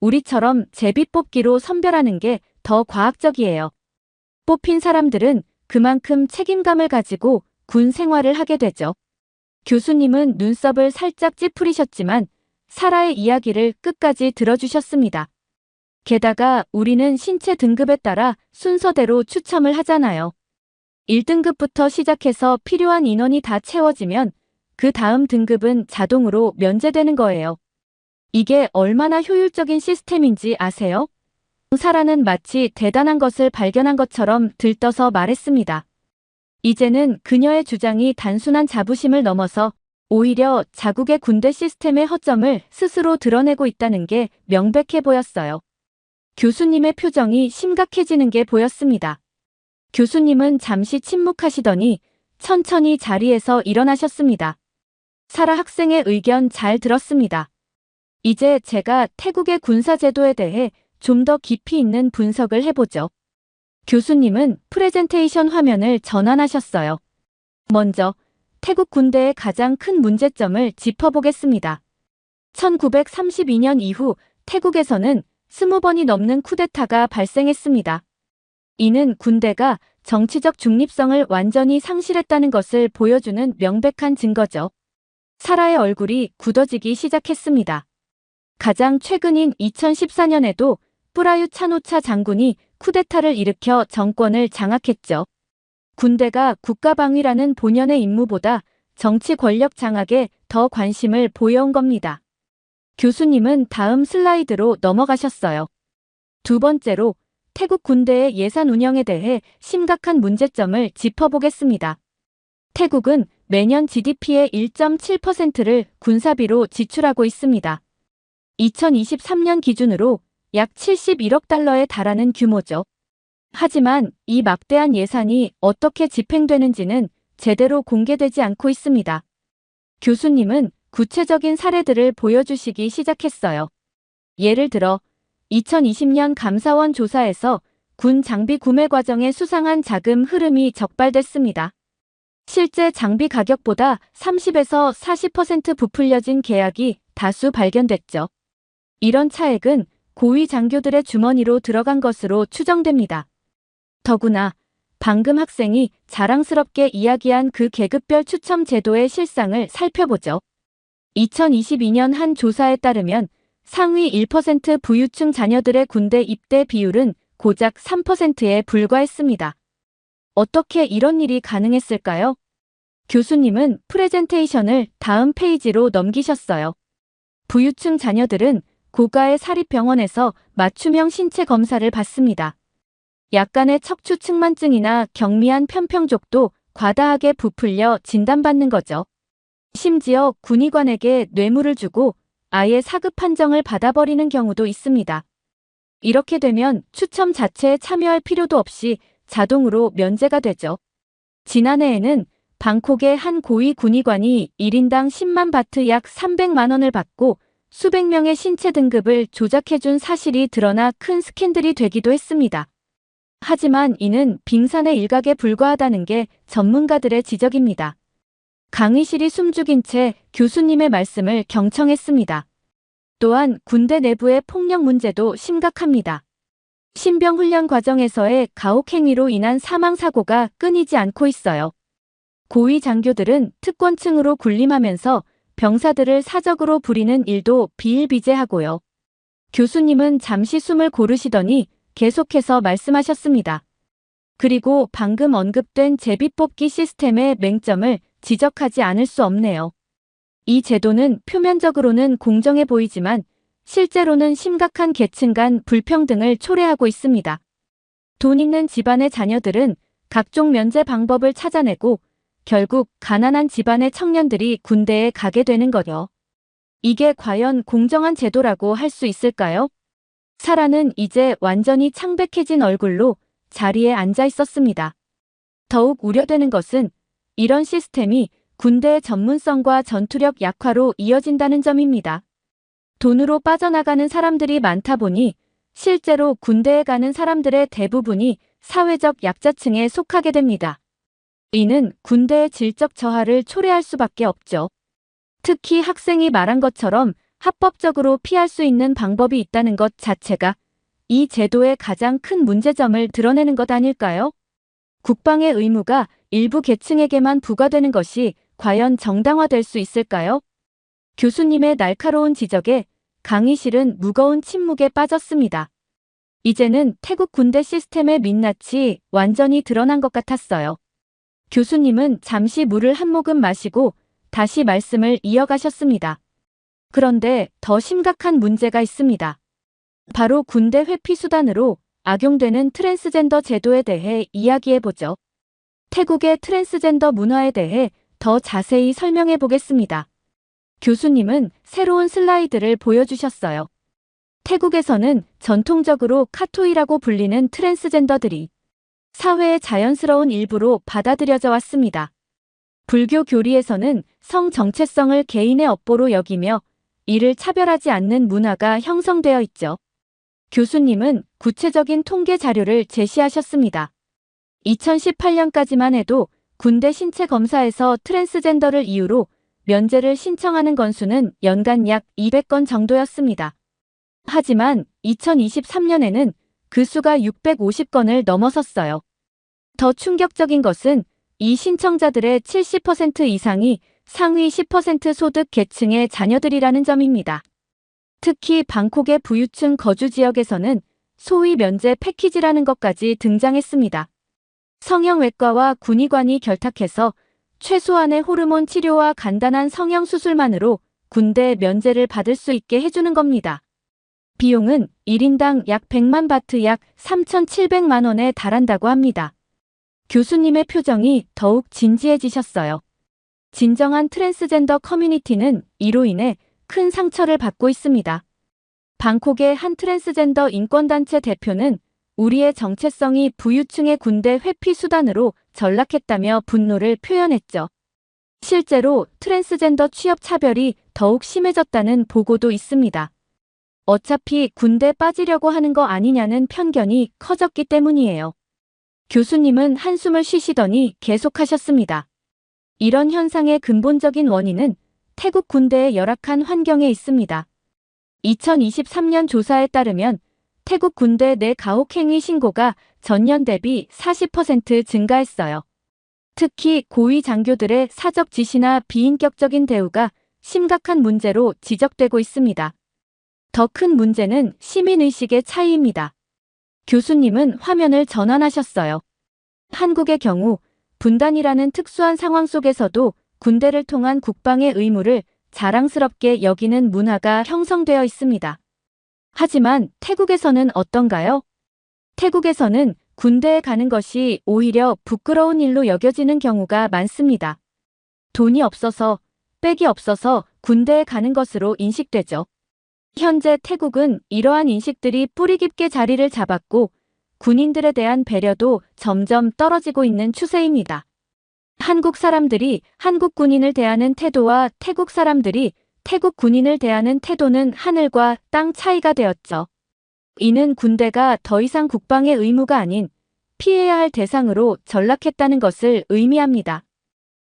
우리처럼 제비뽑기로 선별하는 게 더 과학적이에요. 뽑힌 사람들은 그만큼 책임감을 가지고 군 생활을 하게 되죠. 교수님은 눈썹을 살짝 찌푸리셨지만 사라의 이야기를 끝까지 들어주셨습니다. 게다가 우리는 신체 등급에 따라 순서대로 추첨을 하잖아요. 1등급부터 시작해서 필요한 인원이 다 채워지면 그 다음 등급은 자동으로 면제되는 거예요. 이게 얼마나 효율적인 시스템인지 아세요? 사라는 마치 대단한 것을 발견한 것처럼 들떠서 말했습니다. 이제는 그녀의 주장이 단순한 자부심을 넘어서 오히려 자국의 군대 시스템의 허점을 스스로 드러내고 있다는 게 명백해 보였어요. 교수님의 표정이 심각해지는 게 보였습니다. 교수님은 잠시 침묵하시더니 천천히 자리에서 일어나셨습니다. 사라 학생의 의견 잘 들었습니다. 이제 제가 태국의 군사제도에 대해 좀 더 깊이 있는 분석을 해보죠. 교수님은 프레젠테이션 화면을 전환하셨어요. 먼저 태국 군대의 가장 큰 문제점을 짚어보겠습니다. 1932년 이후 태국에서는 20번이 넘는 쿠데타가 발생했습니다. 이는 군대가 정치적 중립성을 완전히 상실했다는 것을 보여주는 명백한 증거죠. 사라의 얼굴이 굳어지기 시작했습니다. 가장 최근인 2014년에도 뿌라유 차노차 장군이 쿠데타를 일으켜 정권을 장악했죠. 군대가 국가방위라는 본연의 임무보다 정치 권력 장악에 더 관심을 보여온 겁니다. 교수님은 다음 슬라이드로 넘어가셨어요. 두 번째로 태국 군대의 예산 운영에 대해 심각한 문제점을 짚어보겠습니다. 태국은 매년 GDP의 1.7%를 군사비로 지출하고 있습니다. 2023년 기준으로 약 71억 달러에 달하는 규모죠. 하지만 이 막대한 예산이 어떻게 집행되는지는 제대로 공개되지 않고 있습니다. 교수님은 구체적인 사례들을 보여주시기 시작했어요. 예를 들어 2020년 감사원 조사에서 군 장비 구매 과정에 수상한 자금 흐름이 적발됐습니다. 실제 장비 가격보다 30에서 40% 부풀려진 계약이 다수 발견됐죠. 이런 차액은 고위 장교들의 주머니로 들어간 것으로 추정됩니다. 더구나 방금 학생이 자랑스럽게 이야기한 그 계급별 추첨 제도의 실상을 살펴보죠. 2022년 한 조사에 따르면 상위 1% 부유층 자녀들의 군대 입대 비율은 고작 3%에 불과했습니다. 어떻게 이런 일이 가능했을까요? 교수님은 프레젠테이션을 다음 페이지로 넘기셨어요. 부유층 자녀들은 고가의 사립병원에서 맞춤형 신체 검사를 받습니다. 약간의 척추 측만증이나 경미한 편평족도 과다하게 부풀려 진단받는 거죠. 심지어 군의관에게 뇌물을 주고 아예 사급 판정을 받아버리는 경우도 있습니다. 이렇게 되면 추첨 자체에 참여할 필요도 없이 자동으로 면제가 되죠. 지난해에는 방콕의 한 고위 군의관이 1인당 10만 바트 약 300만 원을 받고 수백 명의 신체 등급을 조작해준 사실이 드러나 큰 스캔들이 되기도 했습니다. 하지만 이는 빙산의 일각에 불과하다는 게 전문가들의 지적입니다. 강의실이 숨죽인 채 교수님의 말씀을 경청했습니다. 또한 군대 내부의 폭력 문제도 심각합니다. 신병 훈련 과정에서의 가혹행위로 인한 사망사고가 끊이지 않고 있어요. 고위 장교들은 특권층으로 군림하면서 병사들을 사적으로 부리는 일도 비일비재하고요. 교수님은 잠시 숨을 고르시더니 계속해서 말씀하셨습니다. 그리고 방금 언급된 제비뽑기 시스템의 맹점을 지적하지 않을 수 없네요. 이 제도는 표면적으로는 공정해 보이지만 실제로는 심각한 계층 간 불평등을 초래하고 있습니다. 돈 있는 집안의 자녀들은 각종 면제 방법을 찾아내고 결국 가난한 집안의 청년들이 군대에 가게 되는 거요. 이게 과연 공정한 제도라고 할 수 있을까요? 사라는 이제 완전히 창백해진 얼굴로 자리에 앉아 있었습니다. 더욱 우려되는 것은 이런 시스템이 군대의 전문성과 전투력 약화로 이어진다는 점입니다. 돈으로 빠져나가는 사람들이 많다 보니 실제로 군대에 가는 사람들의 대부분이 사회적 약자층에 속하게 됩니다. 이는 군대의 질적 저하를 초래할 수밖에 없죠. 특히 학생이 말한 것처럼 합법적으로 피할 수 있는 방법이 있다는 것 자체가 이 제도의 가장 큰 문제점을 드러내는 것 아닐까요? 국방의 의무가 일부 계층에게만 부과되는 것이 과연 정당화될 수 있을까요? 교수님의 날카로운 지적에 강의실은 무거운 침묵에 빠졌습니다. 이제는 태국 군대 시스템의 민낯이 완전히 드러난 것 같았어요. 교수님은 잠시 물을 한 모금 마시고 다시 말씀을 이어가셨습니다. 그런데 더 심각한 문제가 있습니다. 바로 군대 회피 수단으로 악용되는 트랜스젠더 제도에 대해 이야기해보죠. 태국의 트랜스젠더 문화에 대해 더 자세히 설명해 보겠습니다. 교수님은 새로운 슬라이드를 보여주셨어요. 태국에서는 전통적으로 카토이라고 불리는 트랜스젠더들이 사회의 자연스러운 일부로 받아들여져 왔습니다. 불교 교리에서는 성 정체성을 개인의 업보로 여기며 이를 차별하지 않는 문화가 형성되어 있죠. 교수님은 구체적인 통계 자료를 제시하셨습니다. 2018년까지만 해도 군대 신체 검사에서 트랜스젠더를 이유로 면제를 신청하는 건수는 연간 약 200건 정도였습니다. 하지만 2023년에는 그 수가 650건을 넘어섰어요. 더 충격적인 것은 이 신청자들의 70% 이상이 상위 10% 소득 계층의 자녀들이라는 점입니다. 특히 방콕의 부유층 거주 지역에서는 소위 면제 패키지라는 것까지 등장했습니다. 성형외과와 군의관이 결탁해서 최소한의 호르몬 치료와 간단한 성형수술만으로 군대 면제를 받을 수 있게 해주는 겁니다. 비용은 1인당 약 100만 바트 약 3,700만 원에 달한다고 합니다. 교수님의 표정이 더욱 진지해지셨어요. 진정한 트랜스젠더 커뮤니티는 이로 인해 큰 상처를 받고 있습니다. 방콕의 한 트랜스젠더 인권단체 대표는 우리의 정체성이 부유층의 군대 회피 수단으로 전락했다며 분노를 표현했죠. 실제로 트랜스젠더 취업 차별이 더욱 심해졌다는 보고도 있습니다. 어차피 군대 빠지려고 하는 거 아니냐는 편견이 커졌기 때문이에요. 교수님은 한숨을 쉬시더니 계속하셨습니다. 이런 현상의 근본적인 원인은 태국 군대의 열악한 환경에 있습니다. 2023년 조사에 따르면 태국 군대 내 가혹행위 신고가 전년 대비 40% 증가했어요. 특히 고위 장교들의 사적 지시나 비인격적인 대우가 심각한 문제로 지적되고 있습니다. 더 큰 문제는 시민의식의 차이입니다. 교수님은 화면을 전환하셨어요. 한국의 경우 분단이라는 특수한 상황 속에서도 군대를 통한 국방의 의무를 자랑스럽게 여기는 문화가 형성되어 있습니다. 하지만 태국에서는 어떤가요? 태국에서는 군대에 가는 것이 오히려 부끄러운 일로 여겨지는 경우가 많습니다. 돈이 없어서, 백이 없어서 군대에 가는 것으로 인식되죠. 현재 태국은 이러한 인식들이 뿌리 깊게 자리를 잡았고 군인들에 대한 배려도 점점 떨어지고 있는 추세입니다. 한국 사람들이 한국 군인을 대하는 태도와 태국 사람들이 태국 군인을 대하는 태도는 하늘과 땅 차이가 되었죠. 이는 군대가 더 이상 국방의 의무가 아닌 피해야 할 대상으로 전락했다는 것을 의미합니다.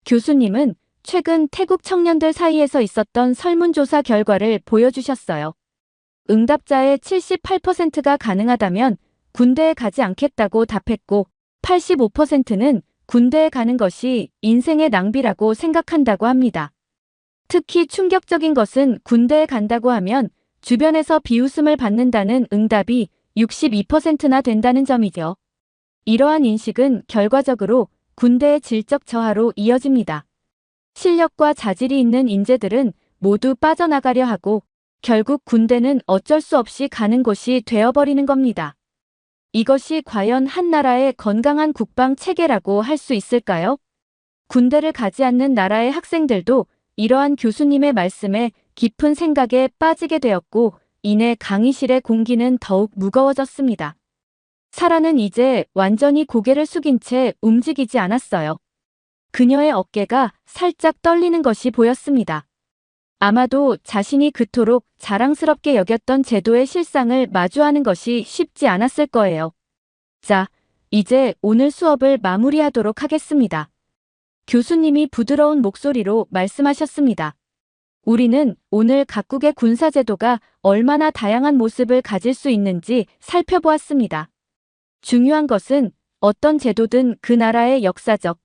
교수님은 최근 태국 청년들 사이에서 있었던 설문조사 결과를 보여주셨어요. 응답자의 78%가 가능하다면 군대에 가지 않겠다고 답했고 85%는 군대에 가는 것이 인생의 낭비라고 생각한다고 합니다. 특히 충격적인 것은 군대에 간다고 하면 주변에서 비웃음을 받는다는 응답이 62%나 된다는 점이죠. 이러한 인식은 결과적으로 군대의 질적 저하로 이어집니다. 실력과 자질이 있는 인재들은 모두 빠져나가려 하고 결국 군대는 어쩔 수 없이 가는 곳이 되어버리는 겁니다. 이것이 과연 한 나라의 건강한 국방 체계라고 할 수 있을까요? 군대를 가지 않는 나라의 학생들도 이러한 교수님의 말씀에 깊은 생각에 빠지게 되었고 이내 강의실의 공기는 더욱 무거워졌습니다. 사라는 이제 완전히 고개를 숙인 채 움직이지 않았어요. 그녀의 어깨가 살짝 떨리는 것이 보였습니다. 아마도 자신이 그토록 자랑스럽게 여겼던 제도의 실상을 마주하는 것이 쉽지 않았을 거예요. 자, 이제 오늘 수업을 마무리하도록 하겠습니다. 교수님이 부드러운 목소리로 말씀하셨습니다. 우리는 오늘 각국의 군사제도가 얼마나 다양한 모습을 가질 수 있는지 살펴보았습니다. 중요한 것은 어떤 제도든 그 나라의 역사적,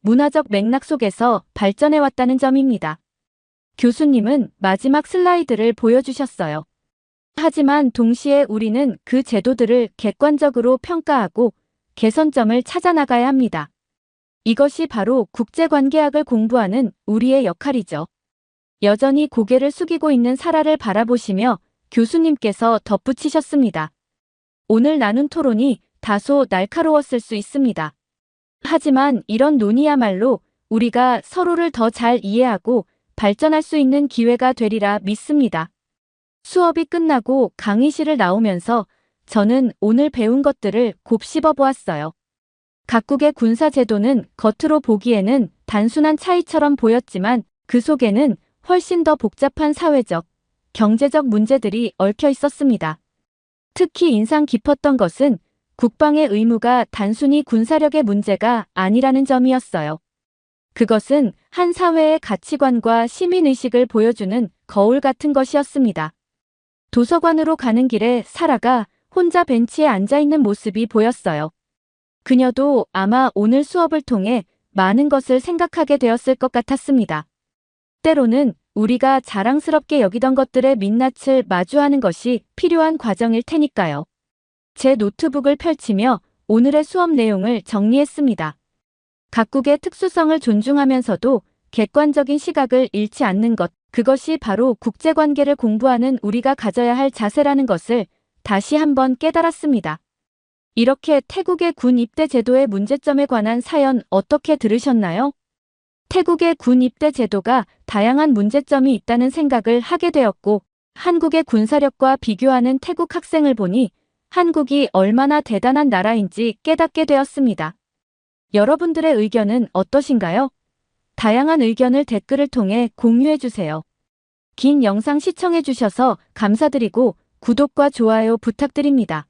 문화적 맥락 속에서 발전해왔다는 점입니다. 교수님은 마지막 슬라이드를 보여주셨어요. 하지만 동시에 우리는 그 제도들을 객관적으로 평가하고 개선점을 찾아나가야 합니다. 이것이 바로 국제관계학을 공부하는 우리의 역할이죠. 여전히 고개를 숙이고 있는 사라를 바라보시며 교수님께서 덧붙이셨습니다. 오늘 나눈 토론이 다소 날카로웠을 수 있습니다. 하지만 이런 논의야말로 우리가 서로를 더 잘 이해하고 발전할 수 있는 기회가 되리라 믿습니다. 수업이 끝나고 강의실을 나오면서 저는 오늘 배운 것들을 곱씹어 보았어요. 각국의 군사제도는 겉으로 보기에는 단순한 차이처럼 보였지만 그 속에는 훨씬 더 복잡한 사회적, 경제적 문제들이 얽혀 있었습니다. 특히 인상 깊었던 것은 국방의 의무가 단순히 군사력의 문제가 아니라는 점이었어요. 그것은 한 사회의 가치관과 시민의식을 보여주는 거울 같은 것이었습니다. 도서관으로 가는 길에 사라가 혼자 벤치에 앉아있는 모습이 보였어요. 그녀도 아마 오늘 수업을 통해 많은 것을 생각하게 되었을 것 같았습니다. 때로는 우리가 자랑스럽게 여기던 것들의 민낯을 마주하는 것이 필요한 과정일 테니까요. 제 노트북을 펼치며 오늘의 수업 내용을 정리했습니다. 각국의 특수성을 존중하면서도 객관적인 시각을 잃지 않는 것, 그것이 바로 국제관계를 공부하는 우리가 가져야 할 자세라는 것을 다시 한번 깨달았습니다. 이렇게 태국의 군 입대 제도의 문제점에 관한 사연 어떻게 들으셨나요? 태국의 군 입대 제도가 다양한 문제점이 있다는 생각을 하게 되었고, 한국의 군사력과 비교하는 태국 학생을 보니 한국이 얼마나 대단한 나라인지 깨닫게 되었습니다. 여러분들의 의견은 어떠신가요? 다양한 의견을 댓글을 통해 공유해 주세요. 긴 영상 시청해 주셔서 감사드리고 구독과 좋아요 부탁드립니다.